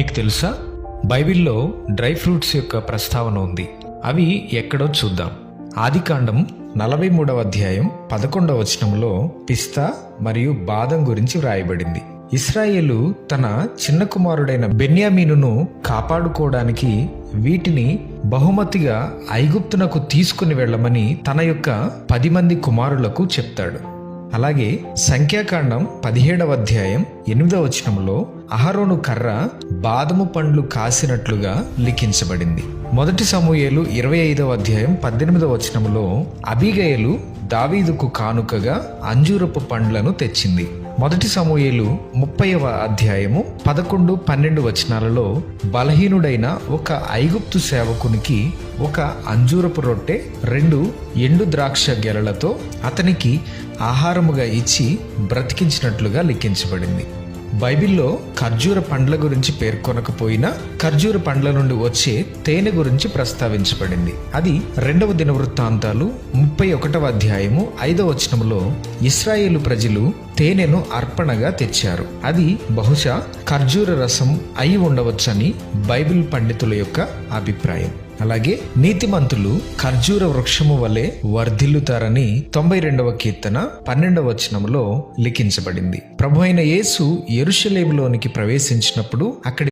మీకు తెలుసా, బైబిల్లో డ్రై ఫ్రూట్స్ యొక్క ప్రస్తావన ఉంది. అవి ఎక్కడో చూద్దాం. ఆదికాండం 43వ అధ్యాయం 11వ వచనంలో పిస్తా మరియు బాదం గురించి వ్రాయబడింది. ఇశ్రాయేలు తన చిన్న కుమారుడైన బెన్యామీనును కాపాడుకోవడానికి వీటిని బహుమతిగా ఐగుప్తునకు తీసుకుని వెళ్ళమని తన యొక్క 10 మంది కుమారులకు చెప్తాడు. అలాగే సంఖ్యాకాండం 17వ అధ్యాయం 8వ వచనంలో అహరోను కర్ర బాదము పండ్లు కాసినట్లుగా లిఖించబడింది. మొదటి సమూయేలు 25వ అధ్యాయం 18వ వచనంలో అబీగయలు దావీదుకు కానుకగా అంజూరపు పండ్లను తెచ్చింది. మొదటి సమూయేలు 30వ అధ్యాయము 11, 12 వచనాలలో బలహీనుడైన ఒక ఐగుప్తు సేవకునికి ఒక అంజూరపు రొట్టె 2 ఎండు ద్రాక్ష గెలలతో అతనికి ఆహారముగా ఇచ్చి బ్రతికించినట్లుగా లిఖించబడింది. బైబిల్లో ఖర్జూర పండ్ల గురించి పేర్కొనకపోయినా ఖర్జూర పండ్ల నుండి వచ్చే తేనె గురించి ప్రస్తావించబడింది. అది 2వ దినవృత్తాంతాలు 31వ అధ్యాయము 5వ వచనంలో ఇశ్రాయేలు ప్రజలు తేనెను అర్పణగా తెచ్చారు. అది బహుశా ఖర్జూర రసం అయి ఉండవచ్చని బైబిల్ పండితుల యొక్క అభిప్రాయం. అలాగే నీతిమంతులు ఖర్జూర వృక్షము వలె వర్ధిల్లుతారని 92వ కీర్తన 12వ వచనంలో లిఖించబడింది. ప్రభు అయిన యేసు యెరూషలేములోనికి ప్రవేశించినప్పుడు అక్కడి